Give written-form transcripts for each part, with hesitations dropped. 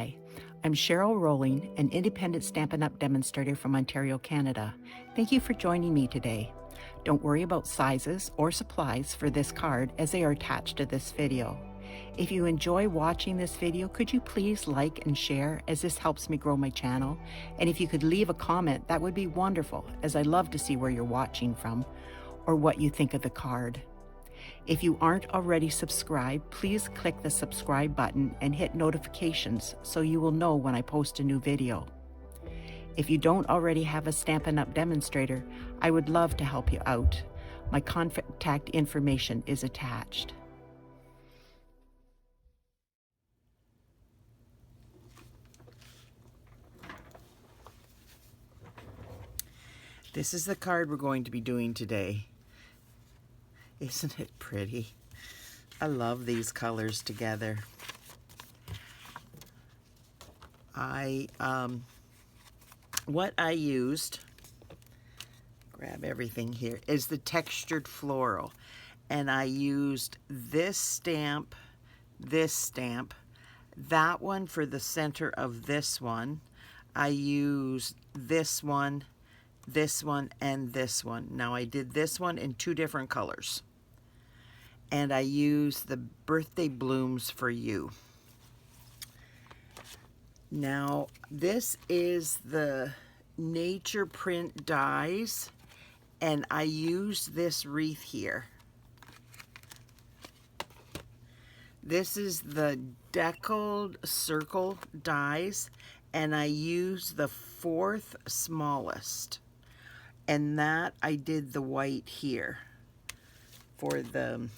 Hi, I'm Cheryl Rowling, an independent Stampin' Up! Demonstrator from Ontario, Canada. Thank you for joining me today. Don't worry about sizes or supplies for this card as they are attached to this video. If you enjoy watching this video, could you please like and share as this helps me grow my channel? And if you could leave a comment, that would be wonderful, as I love to see where you're watching from or what you think of the card. If you aren't already subscribed, please click the subscribe button and hit notifications so you will know when I post a new video. If you don't already have a Stampin' Up! Demonstrator, I would love to help you out. My contact information is attached. This is the card we're going to be doing today. Isn't it pretty? I love these colors together. What I used, grab everything here, is the textured floral. And I used this stamp, that one for the center of this one. I used this one, and this one. Now I did this one in two different colors. And I used the Birthday Blooms for You. Now, this is the Nature Print dies, and I used this wreath here. This is the Deckled circle dies, and I used the 4th smallest. And that I did the white here for the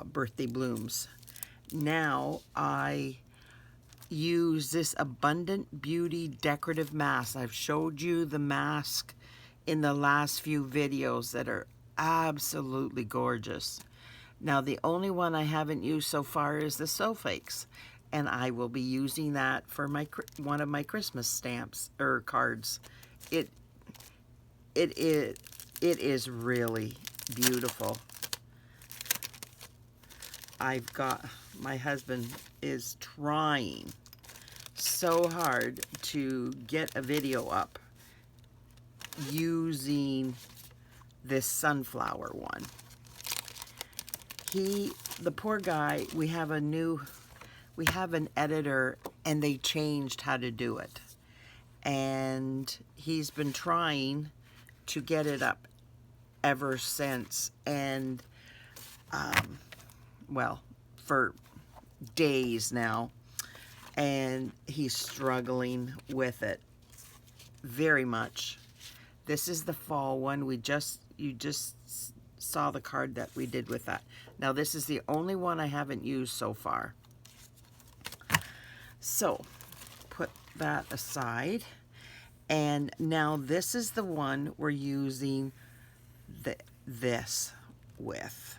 Birthday Blooms. Now I use this Abundant Beauty decorative mask. I've showed you the mask in the last few videos that are absolutely gorgeous. Now the only one I haven't used so far is the Sulfates, and I will be using that for my one of my Christmas stamps or cards. It is really beautiful. My husband is trying so hard to get a video up using this sunflower one. The poor guy, we have an editor, and they changed how to do it. And he's been trying to get it up ever since, and well, for days now, and he's struggling with it very much. This is the fall one. You just saw the card that we did with that. Now this is the only one I haven't used so far. So put that aside. And now this is the one we're using this with.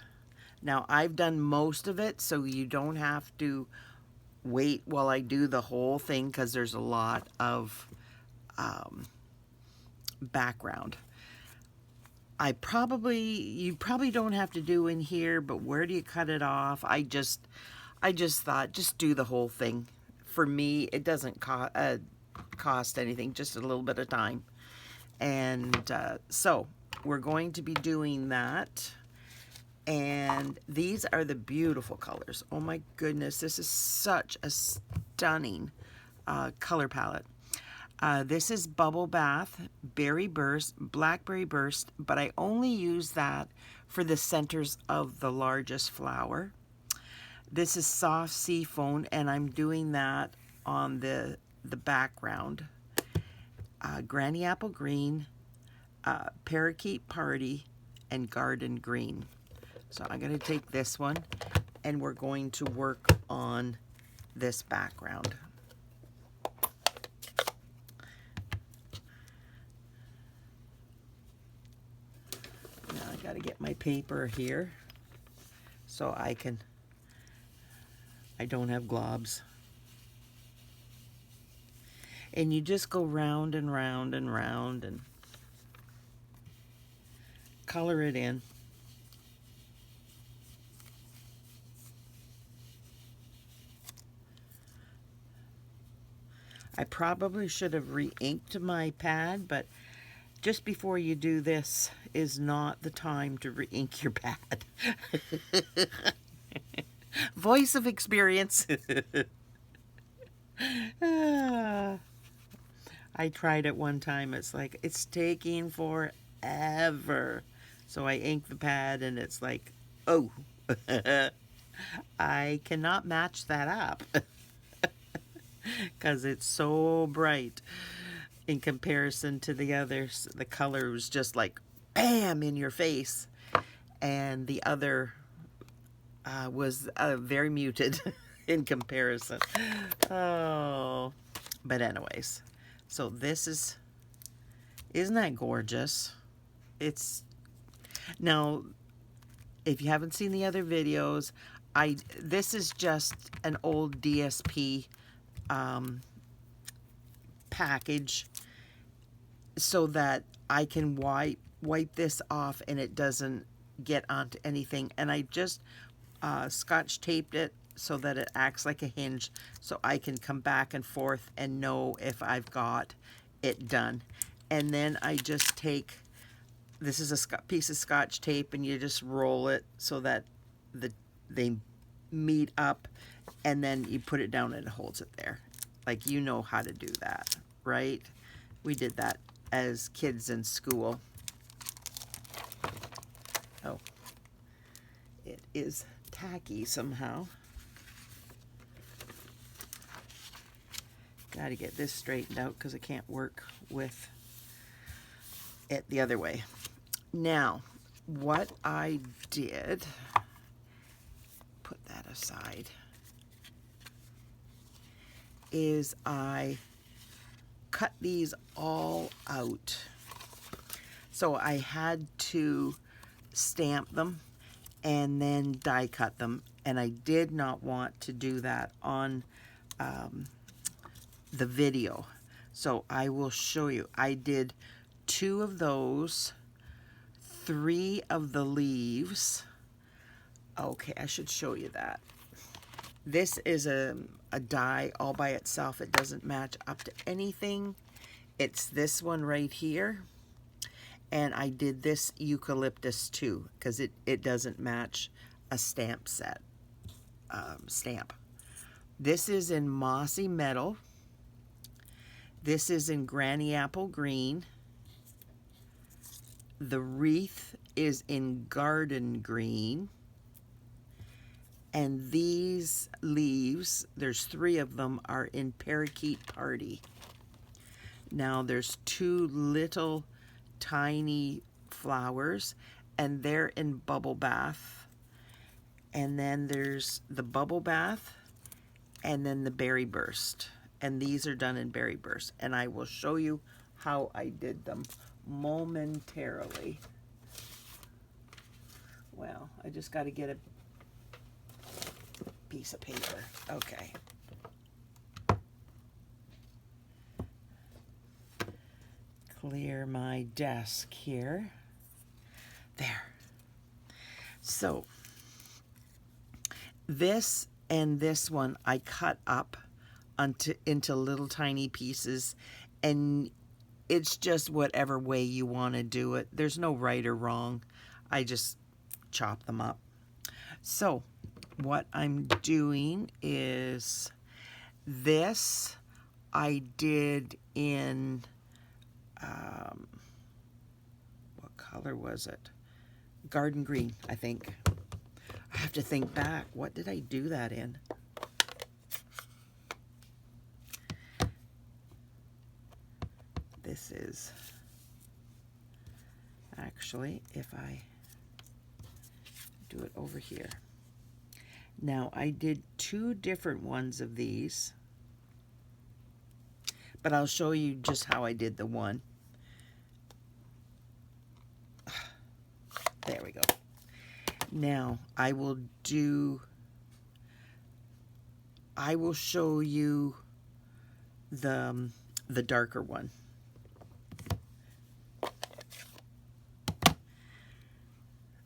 Now I've done most of it, so you don't have to wait while I do the whole thing, because there's a lot of background. You probably don't have to do in here, but where do you cut it off? I just thought, just do the whole thing. For me, it doesn't cost anything, just a little bit of time. And so we're going to be doing that. And these are the beautiful colors. Oh my goodness, this is such a stunning color palette. This is Bubble Bath, Berry Burst, Blackberry Burst, but I only use that for the centers of the largest flower. This is Soft Sea Foam, and I'm doing that on the background. Granny Apple Green, Parakeet Party, and Garden Green. So I'm going to take this one, and we're going to work on this background. Now I got to get my paper here so I don't have globs. And you just go round and round and round and color it in. I probably should have re-inked my pad, but just before you do this is not the time to re-ink your pad. Voice of experience. I tried it one time. It's like, it's taking forever. So I ink the pad and it's like, oh, I cannot match that up because it's so bright in comparison to the others. The color was just like, bam, in your face. And the other was very muted in comparison. Oh, but anyways, so this is, isn't that gorgeous? It's, now, if you haven't seen the other videos, this is just an old DSP package so that I can wipe this off and it doesn't get onto anything. And I just scotch taped it so that it acts like a hinge, so I can come back and forth and know if I've got it done. And then I just take, this is a piece of scotch tape, and you just roll it so that they meet up, and then you put it down and it holds it there. Like, you know how to do that, right? We did that as kids in school. Oh, it is tacky somehow. Got to get this straightened out because I can't work with it the other way. Now, what I did, put that aside, is I cut these all out. So I had to stamp them and then die cut them, and I did not want to do that on the video. So I will show you. I did 2 of those, 3 of the leaves. Okay, I should show you that. This is a die all by itself. It doesn't match up to anything. It's this one right here. And I did this eucalyptus too, because it doesn't match a stamp set. Stamp. This is in Mossy Meadow. This is in Granny Apple Green. The wreath is in Garden Green. And these leaves, there's 3 of them, are in Parakeet Party. Now there's 2 little tiny flowers, and they're in Bubble Bath. And then there's the Bubble Bath, and then the Berry Burst. And these are done in Berry Burst. And I will show you how I did them momentarily. Well, I just got to get a piece of paper. Okay. Clear my desk here. There. So this and this one I cut up into little tiny pieces, and it's just whatever way you want to do it. There's no right or wrong. I just chop them up. So what I'm doing is, this I did in what color was it? Garden green, I think. I have to think back. What did I do that in? This is actually, if I do it over here. Now, I did 2 different ones of these, but I'll show you just how I did the one. There we go. Now, I will show you the darker one.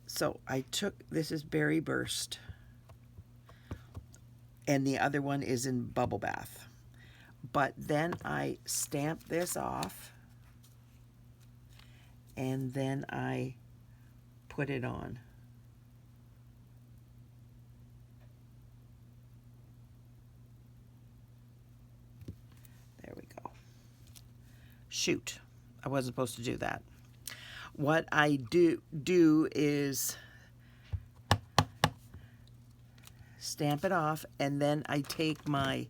So I took, this is Berry Burst, and the other one is in Bubble Bath. But then I stamp this off, and then I put it on. There we go. Shoot, I wasn't supposed to do that. What I do is stamp it off, and then I take my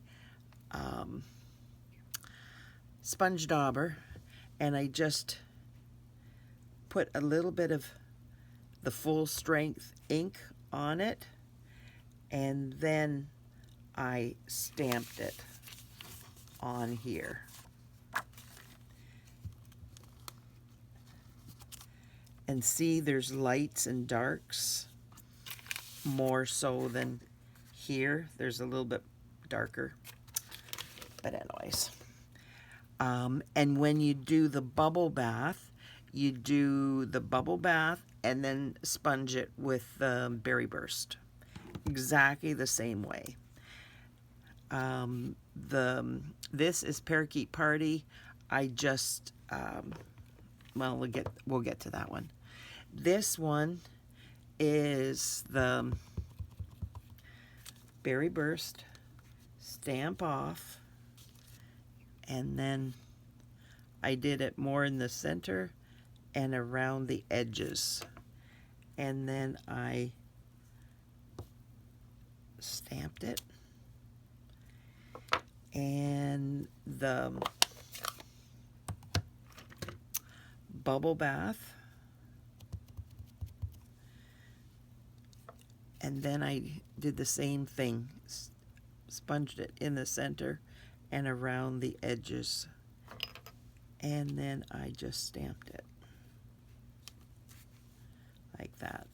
sponge dauber and I just put a little bit of the full strength ink on it, and then I stamped it on here. And see, there's lights and darks more so than here. There's a little bit darker. But anyways. And when you do the bubble bath, you do the bubble bath and then sponge it with Berry Burst. Exactly the same way. This is Parakeet Party. I just well, we'll get to that one. This one is the Berry Burst, stamp off, and then I did it more in the center and around the edges, and then I stamped it, and the bubble bath, and then I did the same thing, sponged it in the center and around the edges, and then I just stamped it like that.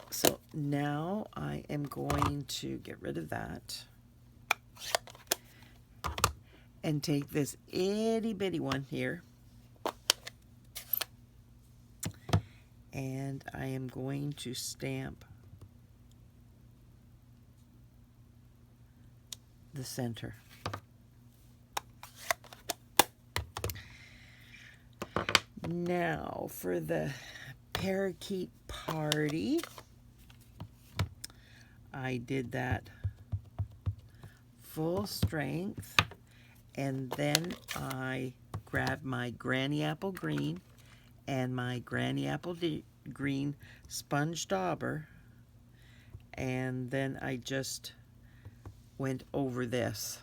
So now I am going to get rid of that and take this itty bitty one here, and I am going to stamp the center. Now for the Parakeet Party, I did that full strength, and then I grabbed my Granny Apple Green and my Granny Apple Green sponge dauber, and then I just went over this,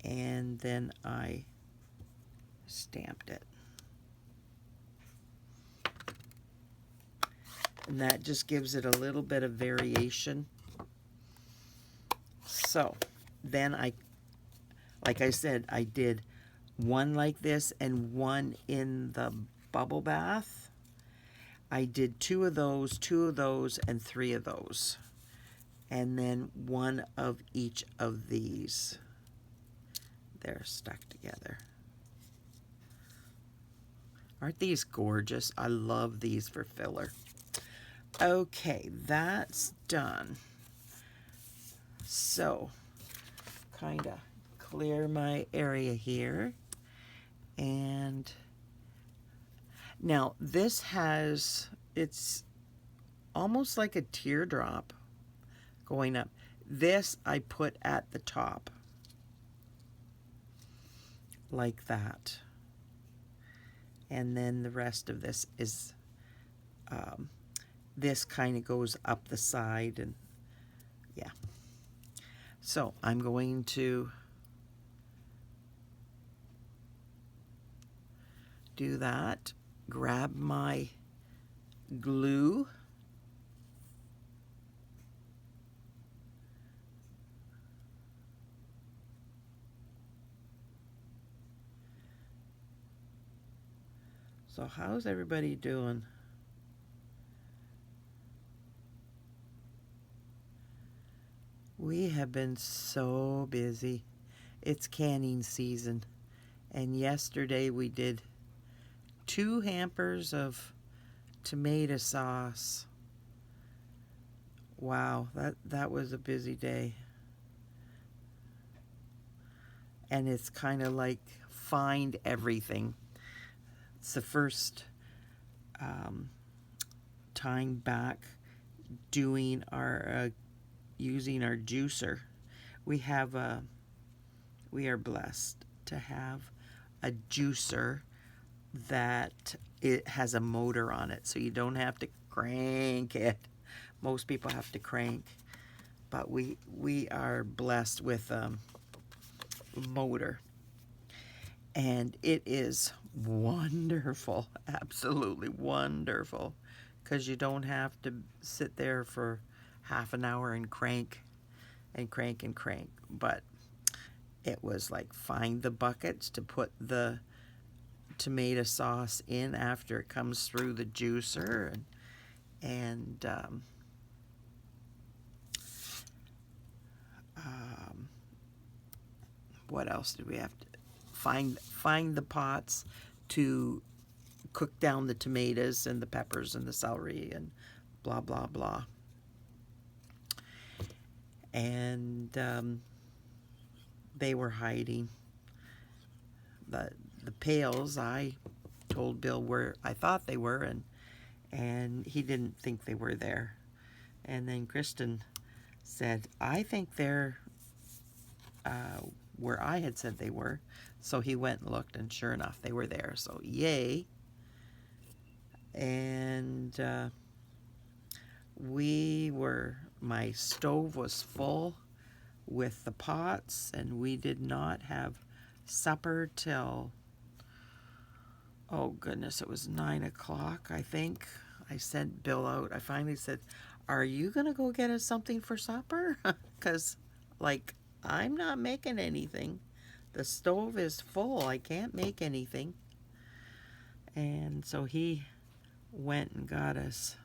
and then I stamped it. And that just gives it a little bit of variation. So then like I said, I did one like this and one in the bubble bath. I did two of those, and three of those. And then one of each of these. They're stuck together. Aren't these gorgeous? I love these for filler. Okay, that's done. So, kind of clear my area here. And now this has, it's almost like a teardrop going up. This I put at the top, like that. And then the rest of this is, this kind of goes up the side, and yeah. So I'm going to do that, grab my glue, so how's everybody doing? We have been so busy. It's canning season, and yesterday we did 2 hampers of tomato sauce. Wow, that was a busy day. and it's kind of like find everything. It's the first time back doing our using our juicer. We have we are blessed to have a juicer that it has a motor on it, so you don't have to crank it. Most people have to crank, but we are blessed with a motor, and it is wonderful, absolutely wonderful, because you don't have to sit there for half an hour and crank and crank and crank. But it was like find the buckets to put the tomato sauce in after it comes through the juicer, and what else did we have to find the pots to cook down the tomatoes and the peppers and the celery and blah blah blah. And they were hiding the pails. I told Bill where I thought they were, and he didn't think they were there. And then Kristen said, I think they're where I had said they were. So he went and looked, and sure enough, they were there. So yay. And my stove was full with the pots, and we did not have supper till, oh goodness, it was 9 o'clock, I think. I sent Bill out. I finally said, are you going to go get us something for supper? Because, like, I'm not making anything. The stove is full. I can't make anything. And so he went and got us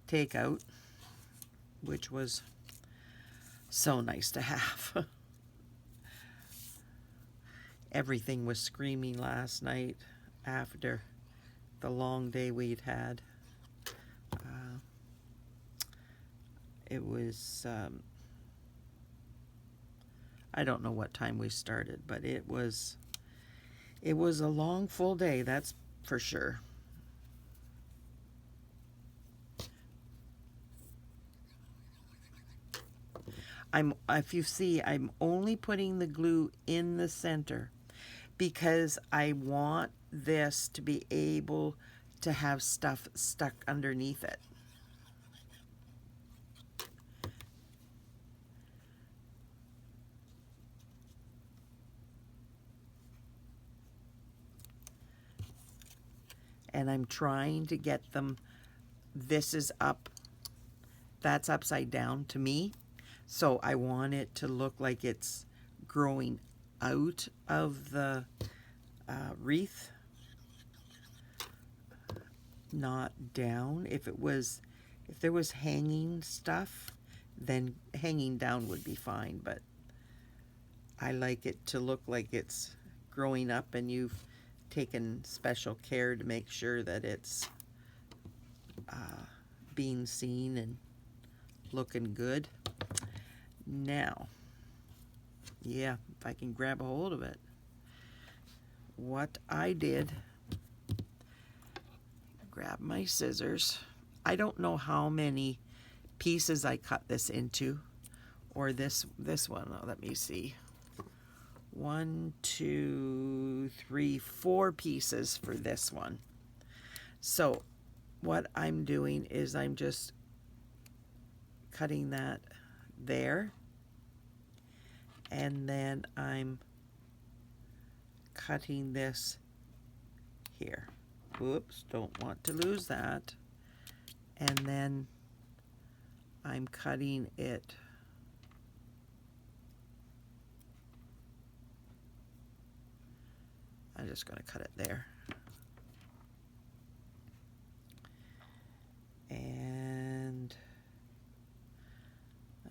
takeout, which was so nice to have. Everything was screaming last night after the long day we'd had. It was, I don't know what time we started, but it was a long, full day, that's for sure. If you see, I'm only putting the glue in the center because I want this to be able to have stuff stuck underneath it. And I'm trying to get them, this is up, that's upside down to me. So I want it to look like it's growing out of the wreath, not down. If there was hanging stuff, then hanging down would be fine, but I like it to look like it's growing up, and you've taken special care to make sure that it's being seen and looking good. Now, yeah, if I can grab a hold of it. What I did, grab my scissors. I don't know how many pieces I cut this into, or this one. Oh, let me see. 1, 2, 3, 4 pieces for this one. So what I'm doing is I'm just cutting that there, and then I'm cutting this here. Whoops, don't want to lose that. And then I'm cutting it I'm just going to cut it there. And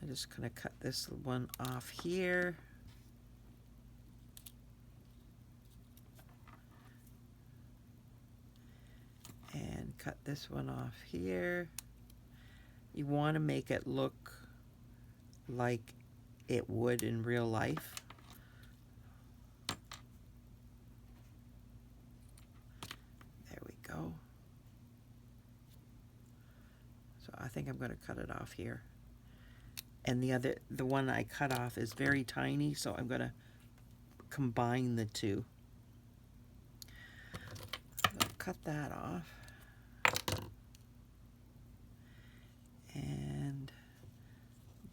I'm just going to cut this one off here. And cut this one off here. You want to make it look like it would in real life. go. So I think I'm going to cut it off here. And the one I cut off is very tiny, so I'm going to combine the two. I'll cut that off. And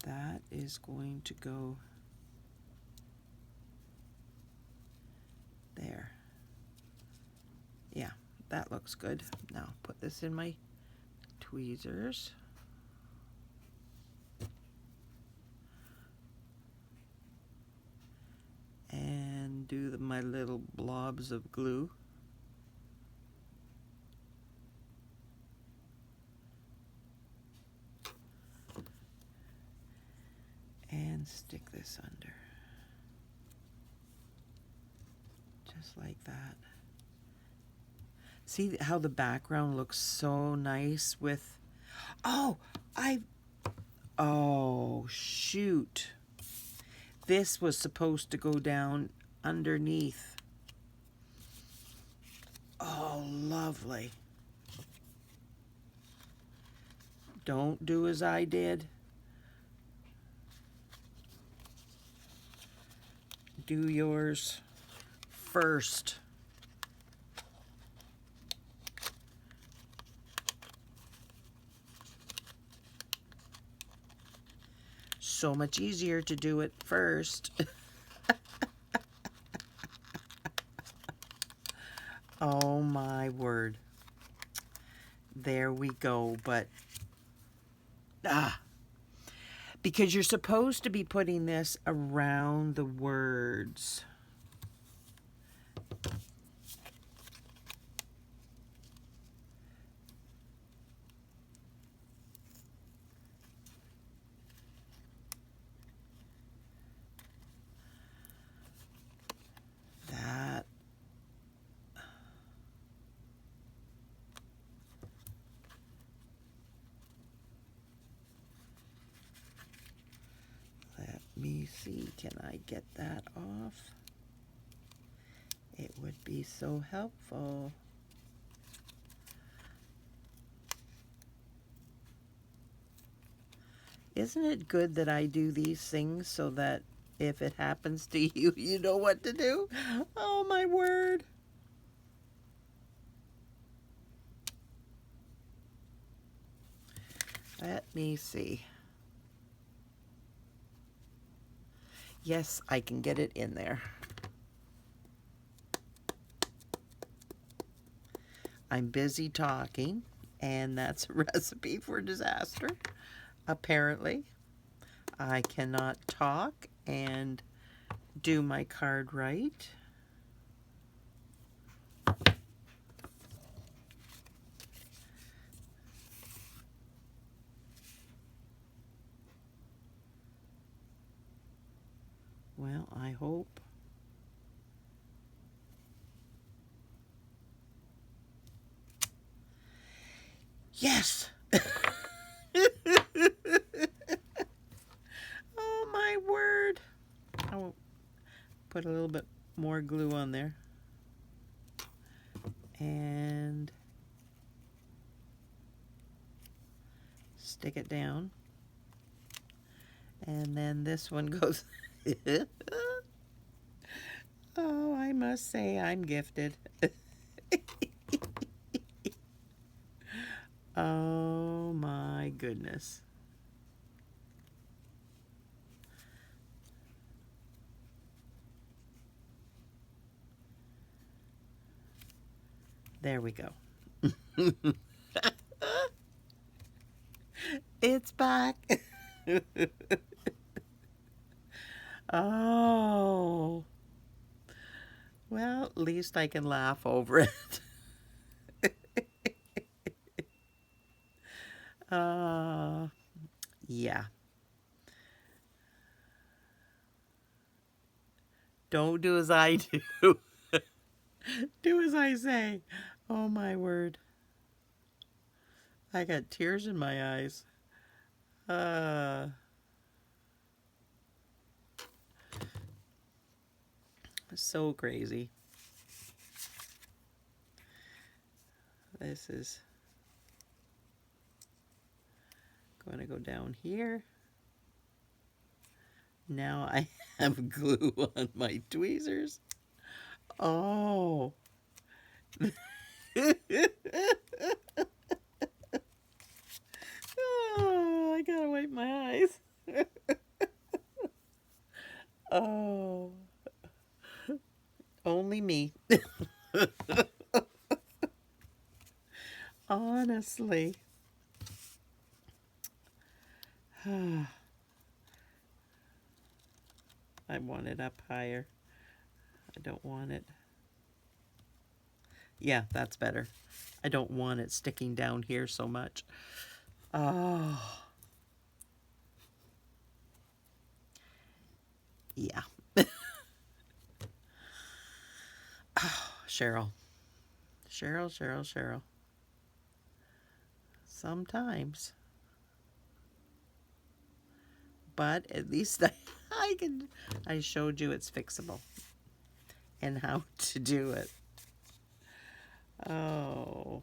that is going to go there. Yeah, that looks good. Now put this in my tweezers. And do my little blobs of glue. And stick this under. Just like that. See how the background looks so nice with... Oh, oh, shoot. This was supposed to go down underneath. Oh, lovely. Don't do as I did. Do yours first. So much easier to do it first. Oh my word. There we go, but because you're supposed to be putting this around the words. That. Let me see, can I get that off? It would be so helpful. Isn't it good that I do these things so that if it happens to you, you know what to do? Oh my word. Let me see. Yes, I can get it in there. I'm busy talking, and that's a recipe for disaster. Apparently, I cannot talk and do my card right. Well, I hope. Yes! Oh my word. I will put a little bit more glue on there. And stick it down. And then this one goes... Oh, I must say I'm gifted. Oh my goodness. There we go. It's back. Oh. Well, at least I can laugh over it. Yeah. Don't do as I do. Do as I say. Oh my word. I got tears in my eyes. So crazy. This is going to go down here. Now I have glue on my tweezers. Oh. Oh, I gotta wipe my eyes. Oh. Only me. Honestly. I want it up higher. I don't want it. Yeah, that's better. I don't want it sticking down here so much. Oh. Yeah. Oh, Cheryl. Cheryl. Sometimes. But at least I showed you it's fixable and how to do it. Oh.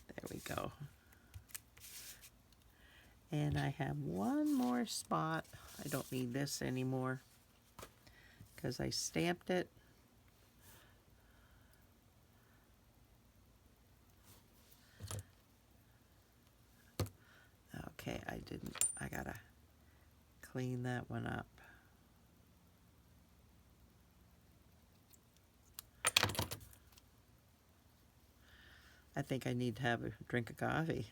There we go. And I have one more spot. I don't need this anymore because I stamped it. Okay, I gotta clean that one up. I think I need to have a drink of coffee.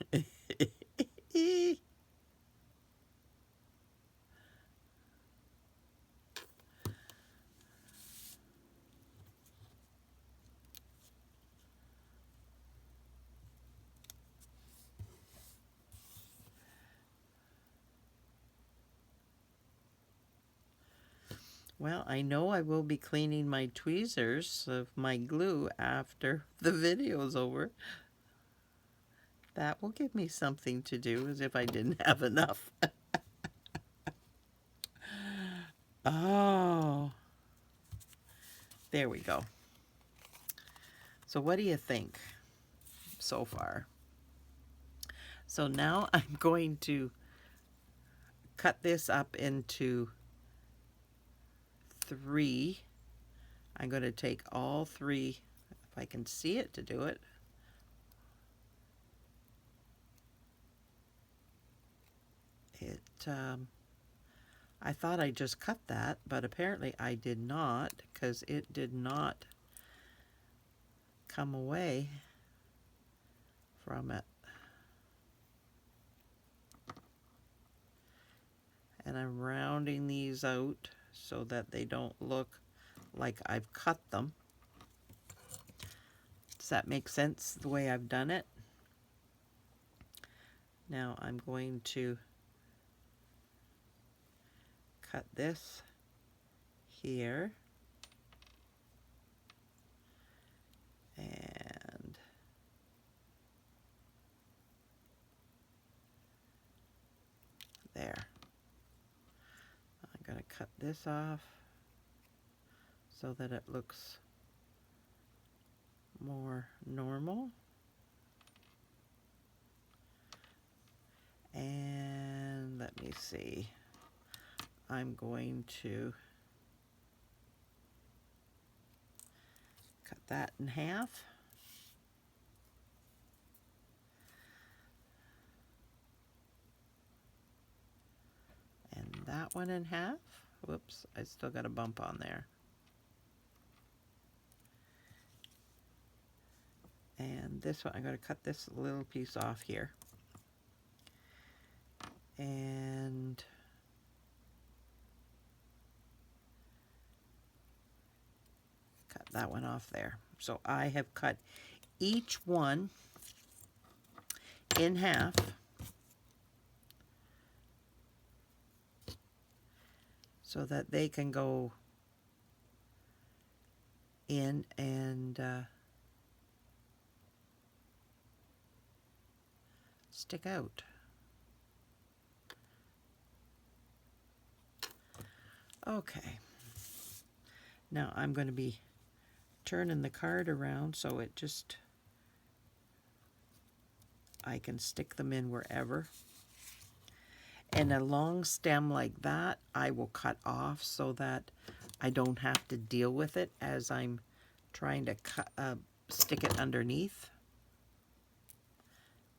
Well, I know I will be cleaning my tweezers of my glue after the video's over. That will give me something to do, as if I didn't have enough. Oh, there we go. So what do you think so far? So now I'm going to cut this up into 3. I'm going to take all 3, if I can see it to do it. I thought I just cut that, but apparently I did not, because it did not come away from it. And I'm rounding these out so that they don't look like I've cut them. Does that make sense the way I've done it? Now I'm going to cut this here. And there. I'm going to cut this off so that it looks more normal. And let me see. I'm going to cut that in half. And that one in half. Whoops, I still got a bump on there. And this one, I'm going to cut this little piece off here. And cut that one off there. So I have cut each one in half. So that they can go in and stick out. Okay. Now I'm going to be turning the card around so it just, I can stick them in wherever. And a long stem like that, I will cut off so that I don't have to deal with it as I'm trying to stick it underneath.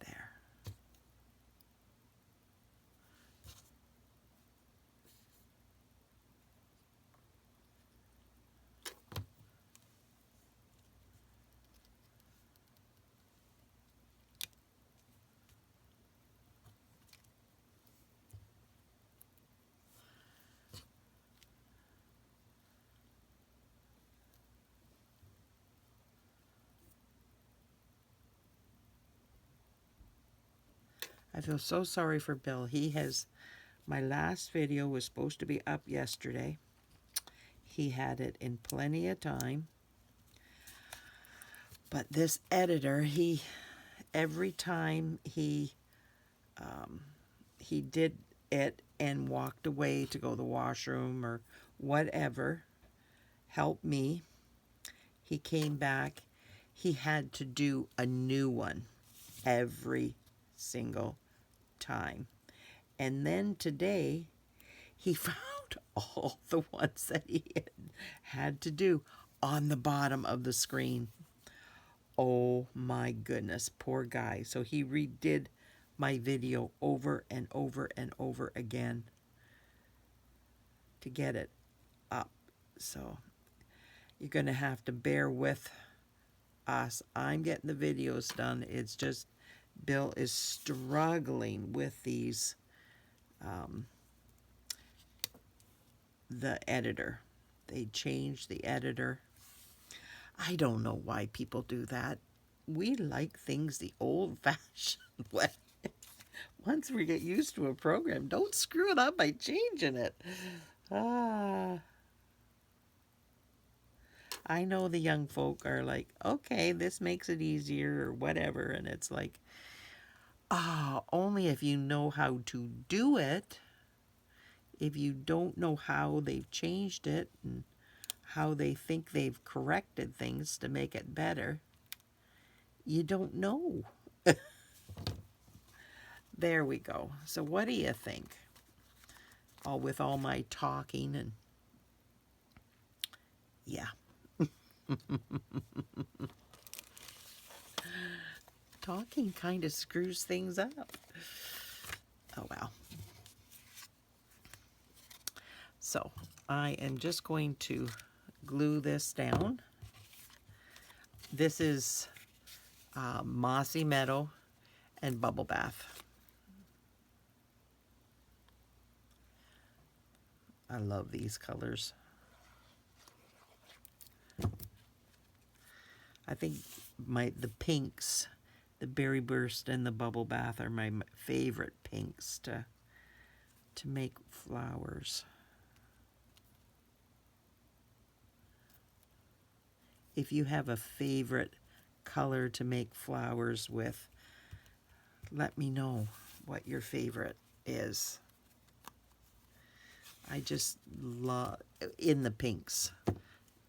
There. I feel so sorry for Bill. My last video was supposed to be up yesterday. He had it in plenty of time. But this editor, every time he did it and walked away to go to the washroom or whatever, help me, he came back, he had to do a new one every single time. And then today, he found all the ones that he had to do on the bottom of the screen. Oh my goodness, poor guy. So he redid my video over and over and over again to get it up. So you're going to have to bear with us. I'm getting the videos done. It's just Bill is struggling with these, the editor. They changed the editor. I don't know why people do that. We like things the old-fashioned way. Once we get used to a program, don't screw it up by changing it. I know the young folk are like, okay, this makes it easier or whatever. And it's like, only if you know how to do it. If you don't know how they've changed it and how they think they've corrected things to make it better, you don't know. There we go. So what do you think? With all my talking and yeah. Talking kind of screws things up. Oh well. So I am just going to glue this down. This is Mossy Meadow and Bubble Bath. I love these colors. I think the pinks, the Berry Burst and the Bubble Bath are my favorite pinks to make flowers. If you have a favorite color to make flowers with, let me know what your favorite is. I just love in the pinks.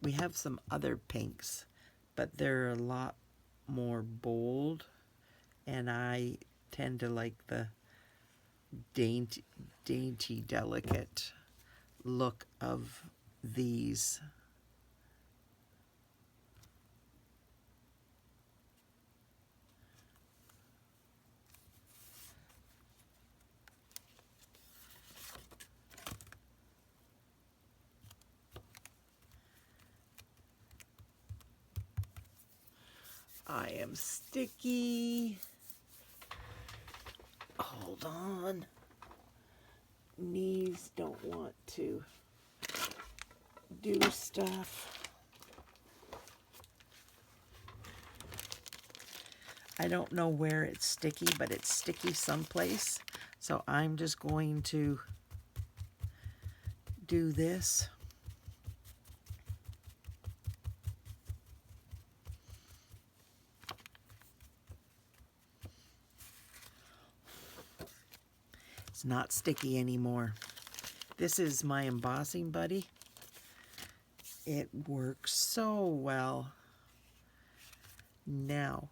We have some other pinks, but they're a lot more bold, and I tend to like the dainty, delicate look of these. I am sticky. Hold on. Knees don't want to do stuff. I don't know where it's sticky, but it's sticky someplace. So I'm just going to do this. It's not sticky anymore. This is my embossing buddy. It works so well. Now,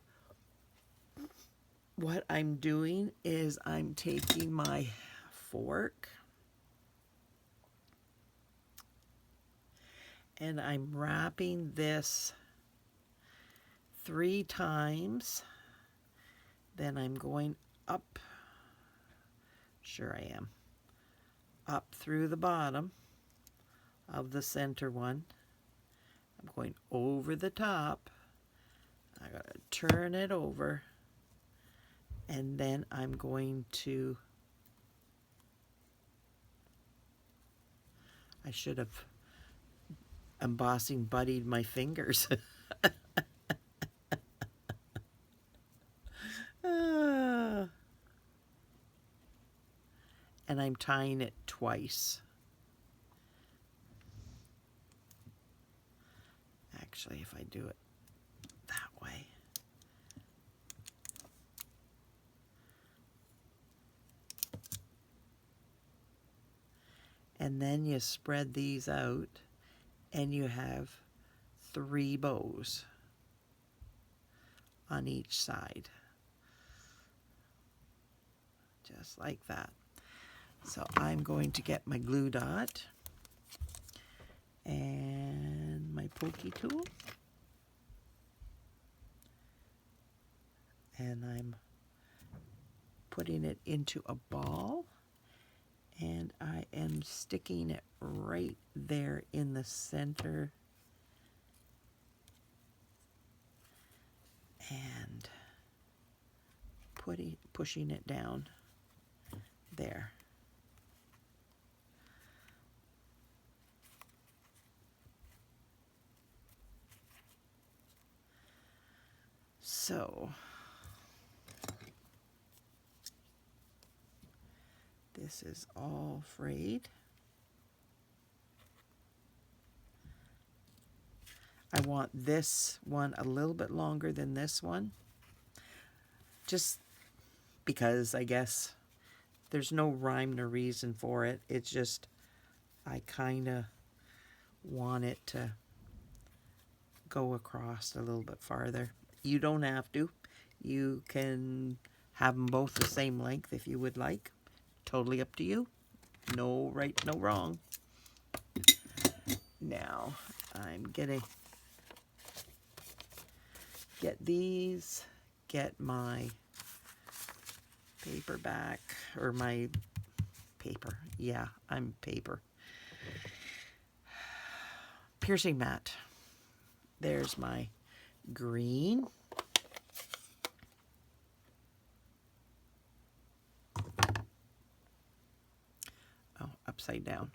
what I'm doing is I'm taking my fork and I'm wrapping this 3 times. Then I'm going up, sure I am, up through the bottom of the center one. I'm going over the top. I gotta turn it over, and then I'm going to, I should have embossing buddied my fingers. And I'm tying it twice. Actually, if I do it that way. And then you spread these out and you have 3 bows on each side. Just like that. So I'm going to get my glue dot and my pokey tool. And I'm putting it into a ball. And I am sticking it right there in the center. And pushing it down there. So this is all frayed. I want this one a little bit longer than this one, just because I guess there's no rhyme or reason for it. It's just I kind of want it to go across a little bit farther. You don't have to. You can have them both the same length if you would like. Totally up to you. No right, no wrong. Now I'm gonna get these, get my paper back, or my paper. Yeah, I'm paper. Piercing mat. There's my green. Oh, upside down.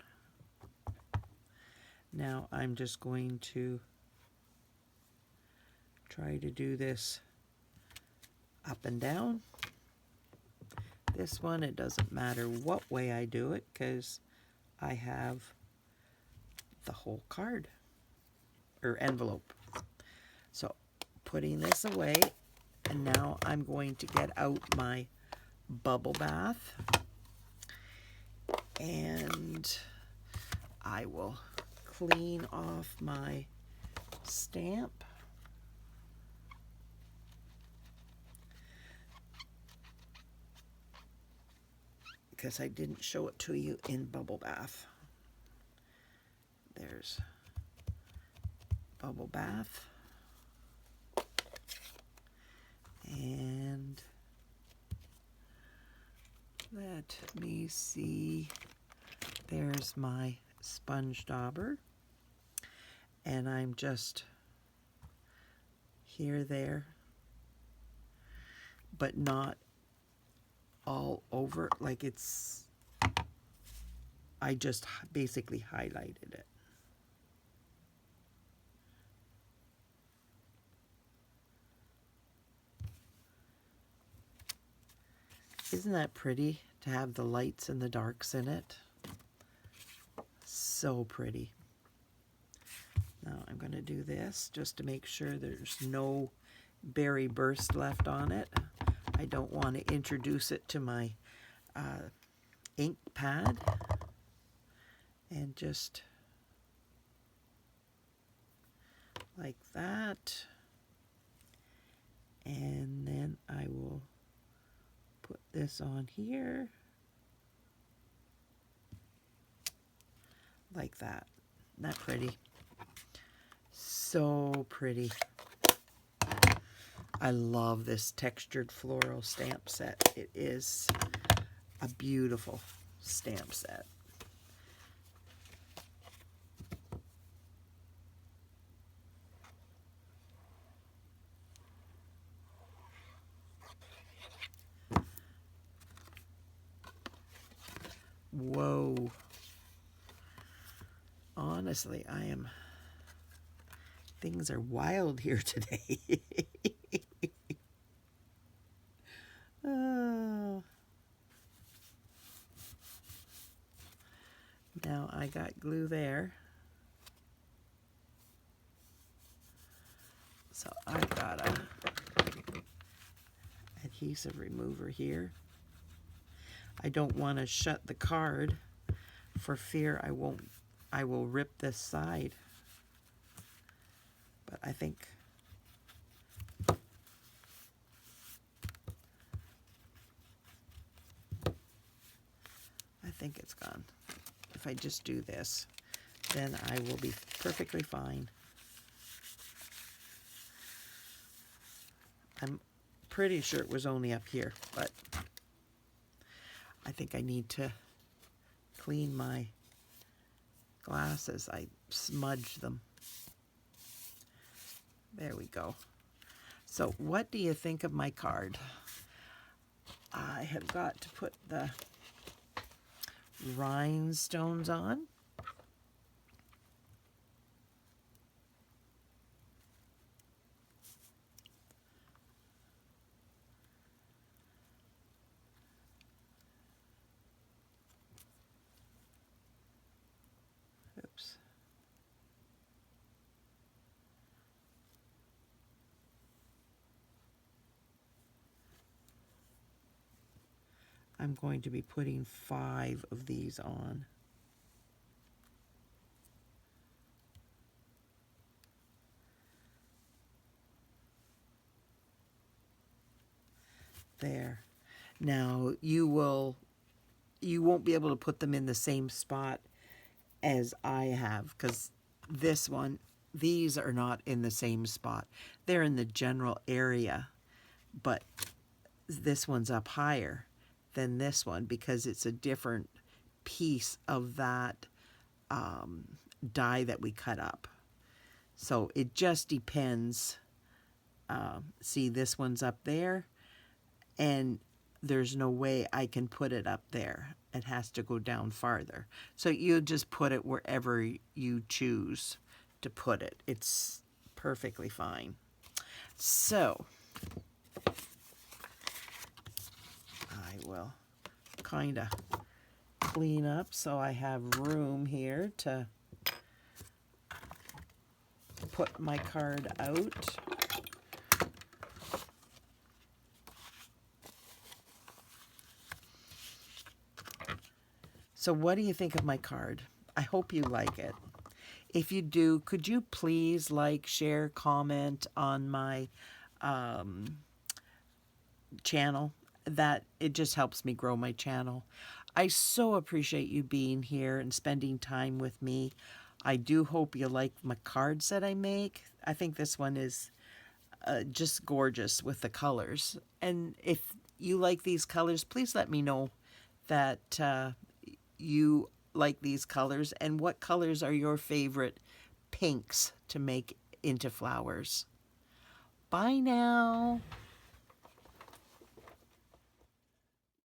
Now I'm just going to try to do this up and down. This one, it doesn't matter what way I do it because I have the whole card or envelope. So putting this away, and now I'm going to get out my bubble bath and I will clean off my stamp. Because I didn't show it to you in bubble bath. There's bubble bath. And let me see. There's my sponge dauber. And I'm just here, there, but not all over, like it's, I just basically highlighted it. Isn't that pretty to have the lights and the darks in it? So pretty. Now I'm going to do this just to make sure there's no berry burst left on it. I don't want to introduce it to my ink pad. And just like that. And then I will put this on here like that. Isn't that pretty? So pretty. I love this textured floral stamp set. It is a beautiful stamp set. Whoa. Honestly, things are wild here today. Oh. Now I got glue there. So I've got a adhesive remover here. I don't want to shut the card for fear I will rip this side. But I think it's gone. If I just do this, then I will be perfectly fine. I'm pretty sure it was only up here, but I think I need to clean my glasses. I smudged them. There we go. So what do you think of my card? I have got to put the rhinestones on. Oops. I'm going to be putting 5 of these on. There. Now you won't be able to put them in the same spot as I have, because these are not in the same spot. They're in the general area, but this one's up higher than this one because it's a different piece of that die that we cut up. So it just depends. See, this one's up there, and there's no way I can put it up there. It has to go down farther. So you just put it wherever you choose to put it. It's perfectly fine. So I will kind of clean up so I have room here to put my card out. So what do you think of my card? I hope you like it. If you do, could you please like, share, comment on my channel? That it just helps me grow my channel. I so appreciate you being here and spending time with me. I do hope you like my cards that I make. I think this one is just gorgeous with the colors. And if you like these colors, please let me know that you like these colors, and what colors are your favorite pinks to make into flowers. Bye now.